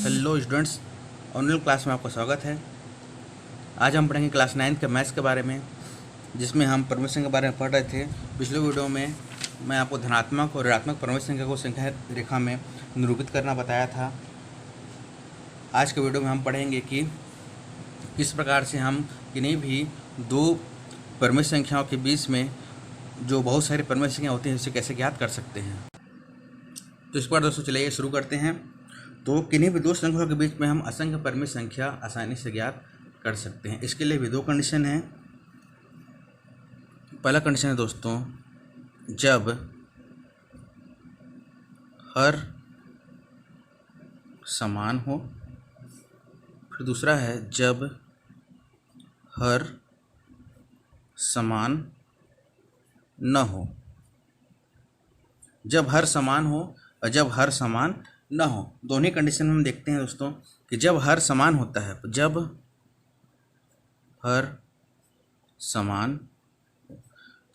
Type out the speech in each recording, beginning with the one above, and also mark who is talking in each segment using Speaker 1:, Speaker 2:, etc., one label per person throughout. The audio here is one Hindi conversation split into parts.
Speaker 1: हेलो स्टूडेंट्स, ऑनलाइन क्लास में आपका स्वागत है। आज हम पढ़ेंगे क्लास 9 के मैथ्स के बारे में, जिसमें हम परमेय संख्या के बारे में पढ़ रहे थे। पिछले वीडियो में मैं आपको धनात्मक और ऋणात्मक परमेय संख्या को संख्या रेखा में निरूपित करना बताया था। आज के वीडियो में हम पढ़ेंगे कि किस प्रकार से हम किन्हीं भी दो परमेय संख्याओं के बीच में जो बहुत सारी परमेय संख्या होती हैं उसे कैसे ज्ञात कर सकते हैं। तो इस बार दोस्तों चलिए शुरू करते हैं। तो किन्हीं भी दो संख्याओं के बीच में हम असंख्य परमेय संख्या आसानी से ज्ञात कर सकते हैं। इसके लिए भी दो कंडीशन है। पहला कंडीशन है दोस्तों, जब हर समान हो। फिर दूसरा है जब हर समान न हो। जब हर समान हो और जब हर समान न हो, दोनों कंडीशन हम देखते हैं दोस्तों कि जब हर समान होता है, जब हर समान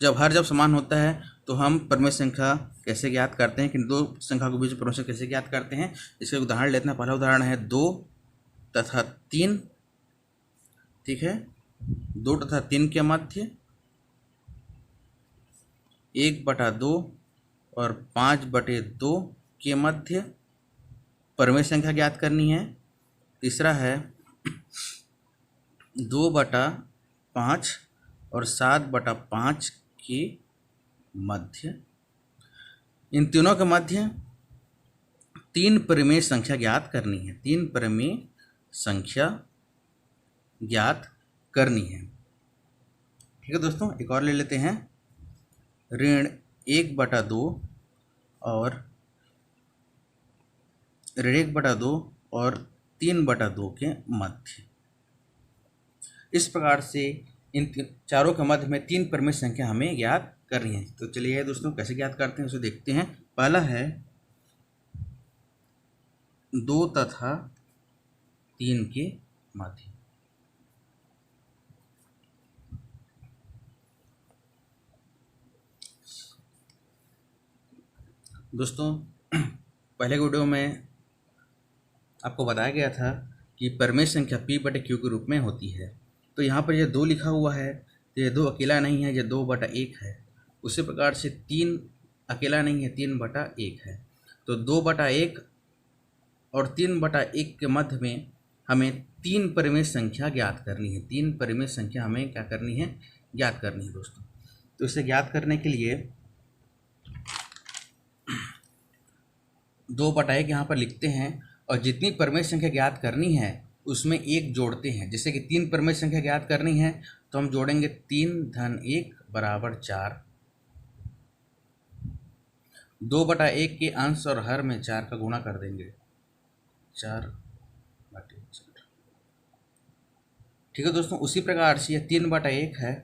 Speaker 1: जब समान होता है तो हम परमेय संख्या कैसे ज्ञात करते हैं कि दो संख्या के बीच परमेय संख्या कैसे ज्ञात करते हैं। इसका उदाहरण लेते हैं। पहला उदाहरण है 2 तथा 3। ठीक है, 2 तथा 3 के मध्य 1/2 और 5/2 के मध्य परमेय संख्या ज्ञात करनी है। तीसरा है 2/5 और 7/5 के मध्य। इन तीनों के मध्य 3 परमेय संख्या ज्ञात करनी है। 3 परमेय संख्या ज्ञात करनी है। ठीक है दोस्तों, एक और ले लेते हैं। ऋण 1/2 और 3/2 के मध्य। इस प्रकार से इन चारों के मध्य में 3 परमेय संख्या हमें ज्ञात करनी है। तो चलिए दोस्तों कैसे ज्ञात करते हैं उसे देखते हैं। पहला है 2 तथा 3 के मध्य। दोस्तों पहले वीडियो में आपको बताया गया था कि परमेय संख्या P/Q के रूप में होती है। तो यहाँ पर यह 2 लिखा हुआ है, तो यह 2 अकेला नहीं है, यह 2/1 है। उसी प्रकार से 3 अकेला नहीं है, 3/1 है। तो 2/1 और 3/1 के मध्य में हमें 3 परमेय संख्या ज्ञात करनी है। 3 परमेय संख्या हमें क्या करनी है? ज्ञात करनी है दोस्तों। तो इसे ज्ञात करने के लिए 2/1 यहाँ पर लिखते हैं और जितनी परमेय संख्या ज्ञात करनी है उसमें 1 जोड़ते हैं। जैसे कि 3 परमेय संख्या ज्ञात करनी है तो हम जोड़ेंगे 3 धन 1 बराबर 4। 2/1 के अंश और हर में 4 का गुणा कर देंगे, 4/4। ठीक है दोस्तों, उसी प्रकार से यह 3/1 है।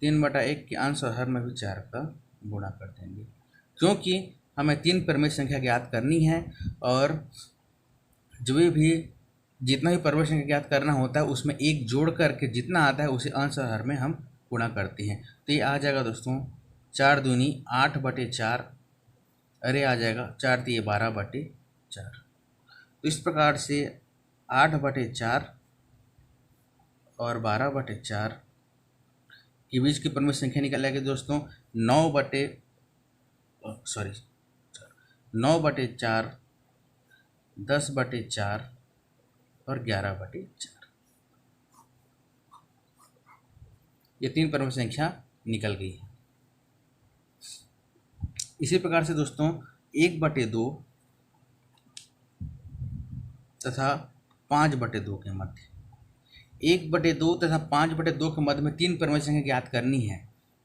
Speaker 1: 3/1 के अंश और हर में भी 4 का गुणा कर देंगे, क्योंकि हमें 3 परमेय संख्या ज्ञात करनी है और जो भी जितना भी परमेय संख्या ज्ञात करना होता है उसमें 1 जोड़ करके जितना आता है उसे अंश और हर में हम गुणा करते हैं। तो ये आ जाएगा दोस्तों 4 दूनी 8/4। अरे आ जाएगा 4 दिए 12/4। तो इस प्रकार से 8/4 और 12/4 के बीच की परमेय संख्या निकालेंगे दोस्तों 9/4, 10/4 और 11/4। ये 3 परमेय संख्या निकल गई है। इसी प्रकार से दोस्तों 1/2 तथा 5/2 के मध्य, 1/2 तथा 5/2 के मध्य में 3 परमेय संख्या ज्ञात करनी है।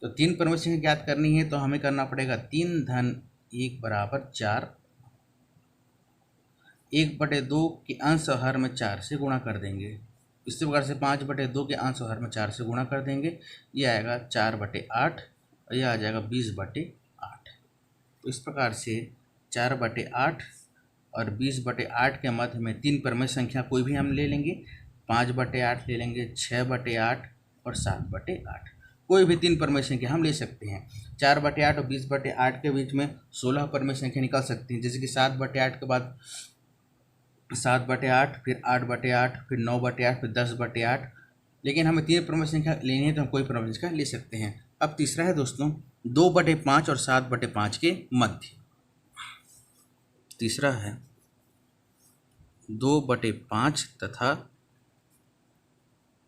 Speaker 1: तो 3 परमेय संख्या ज्ञात करनी है तो हमें करना पड़ेगा 3 धन 1 बराबर 4। 1/2 के अंश और हर में 4 से गुणा कर देंगे। इसी प्रकार से 5/2 के अंश और हर में 4 से गुणा कर देंगे, ये आएगा 4/8 और यह आ जाएगा 20/8। तो इस प्रकार से 4/8 और 20/8 के मध्य में 3 परमेय संख्या कोई भी हम ले लेंगे। 5/8 ले लेंगे, 6/8 और 7/8। कोई भी 3 परमेय संख्या हम ले सकते हैं। 4/8 और 20/8 के बीच में 16 परमेय संख्या निकल सकती हैं। जैसे कि 7/8 के बाद 7/8, फिर 8/8, फिर 9/8, फिर 10/8। लेकिन हमें तीन प्रमुख संख्या लेनी है तो हम कोई प्रमुख संख्या ले सकते हैं। अब तीसरा है दोस्तों 2/5 और 7/5 के मध्य। तीसरा है 2/5 तथा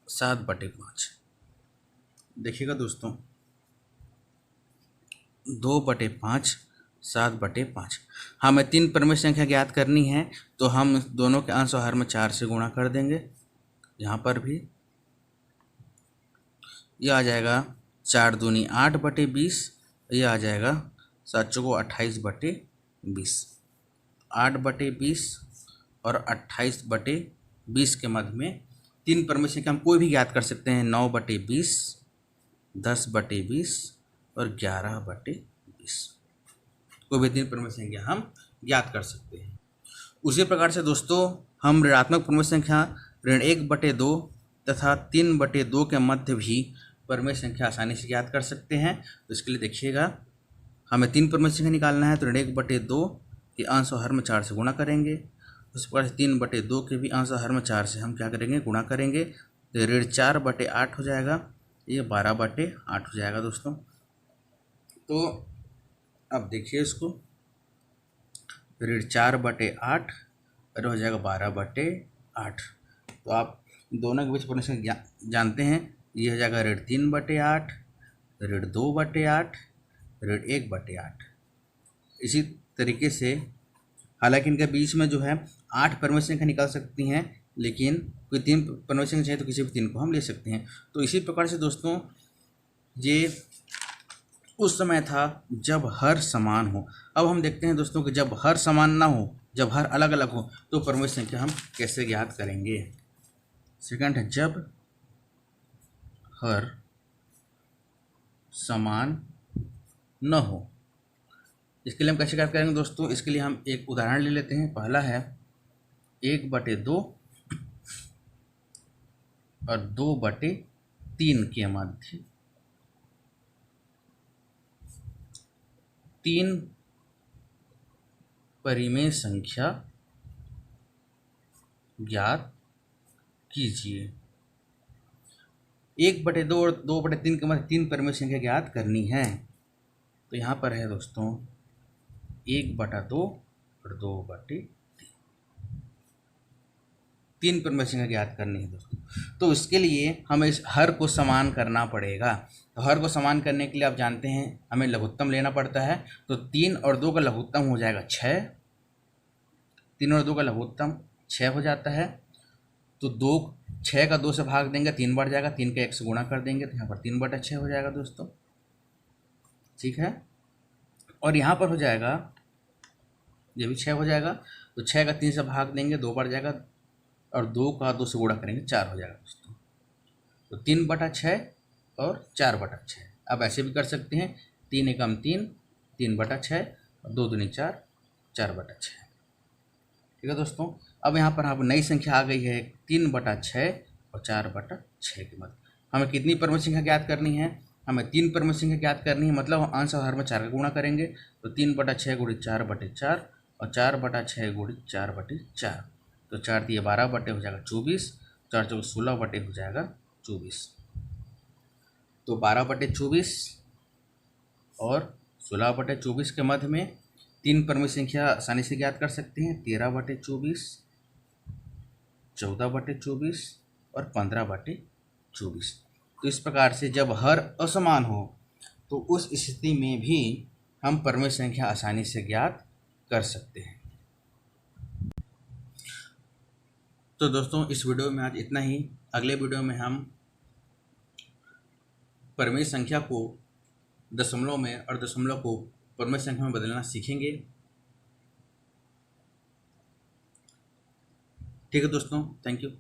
Speaker 1: 7/5। देखिएगा दोस्तों 2/5, 7/5। हमें तीन प्रमुख संख्या ज्ञात करनी है तो हम दोनों के अंश और हर में 4 से गुणा कर देंगे। यहाँ पर भी यह आ जाएगा 4 दूनी 8/20, यह आ जाएगा 7 चौको 28/20। 8/20 और 28/20 के मध्य में तीन प्रमुख संख्या हम कोई भी ज्ञात कर सकते हैं। 9/20, 10/20 और 11/20। कोई भी तीन प्रमुख संख्या हम ज्ञात कर सकते हैं। उसी प्रकार से दोस्तों हम ऋणात्मक प्रमुख संख्या ऋण 1/2 तथा 3/2 के मध्य भी प्रमुख संख्या आसानी से ज्ञात कर सकते हैं। तो इसके लिए देखिएगा हमें तीन प्रमुख संख्या निकालना है तो ऋण 1/2 के अंश और हर में 4 से गुणा करेंगे। उस प्रकार से 3/2 के भी अंश और हर में 4 से हम क्या करेंगे, गुणा करेंगे। तो ऋण 4/8 हो जाएगा, ये 12/8 हो जाएगा दोस्तों। तो अब देखिए इसको, ऋण 4/8 और हो जाएगा 12/8। तो आप दोनों के बीच प्रमुख संख्या जानते हैं, ये हो जाएगा ऋण 3/8, ऋण 2/8, ऋण 1/8। इसी तरीके से हालांकि इनके बीच में जो है 8 प्रमुख संख्या निकल सकती हैं, लेकिन कोई तीन प्रमुख संख्या चाहिए तो किसी भी तीन को हम ले सकते हैं। तो इसी प्रकार से दोस्तों ये उस समय था जब हर समान हो। अब हम देखते हैं दोस्तों कि जब हर समान ना हो, जब हर अलग अलग हो, तो प्रमुख संख्या हम कैसे ज्ञात करेंगे। सेकंड है जब हर समान न हो। इसके लिए हम कैसे ज्ञात करेंगे दोस्तों, इसके लिए हम एक उदाहरण ले लेते हैं। पहला है 1/2 और 2/3 के मध्य 3 परिमेय संख्या ज्ञात कीजिए। 1/2 और 2/3 के मध्य 3 परिमेय संख्या ज्ञात करनी है। तो यहाँ पर है दोस्तों 1/2 और 2/3, 3 परिमेय संख्या ज्ञात करनी है दोस्तों। तो इसके लिए हमें इस हर को समान करना पड़ेगा। तो हर को समान करने के लिए आप जानते हैं हमें लघुत्तम लेना पड़ता है। तो 3 और 2 का लघुत्तम हो जाएगा 6। 3 और 2 का लघुत्तम 6 हो जाता है। तो 6 का 2 से भाग देंगे 3 बढ़ जाएगा, 3 का 1 से गुणा कर देंगे तो यहाँ पर 3/6 हो जाएगा दोस्तों। ठीक है, और यहाँ पर हो जाएगा, ये भी 6 हो जाएगा। तो 6 का 3 से भाग देंगे 2 बढ़ जाएगा, और 2 का 2 से गुणा करेंगे 4 हो जाएगा दोस्तों। तो 3/6 और 4/6। अब ऐसे भी कर सकते हैं, 3 एकम 3, 3/6 और 2 दूनी 4, 4/6। ठीक है दोस्तों। अब यहाँ पर नई संख्या आ गई है 3/6 और 4/6 के मध्य हमें कितनी प्रमुख संख्या ज्ञात करनी है, हमें 3 प्रमुख संख्या ज्ञात करनी है। मतलब अंश और हर में 4 का गुणा करेंगे। तो 3/6 गुणित 4/4 और 4/6 गुणित 4/4। तो 4 दिए 12 बटे हो जाएगा 24, 4 चौके 16 बटे हो जाएगा 24। तो 12/24 और 16/24 के मध्य में 3 प्रमुख संख्या आसानी से ज्ञात कर सकते हैं। 13/24, 14/24 और 15/24। तो इस प्रकार से जब हर असमान हो तो उस स्थिति में भी हम प्रमुख संख्या आसानी से ज्ञात कर सकते हैं। तो दोस्तों इस वीडियो में आज इतना ही। अगले वीडियो में हम प्रमुख संख्या को दशमलव में और दशमलव को प्रमुख संख्या में बदलना सीखेंगे। ठीक है दोस्तों, थैंक यू।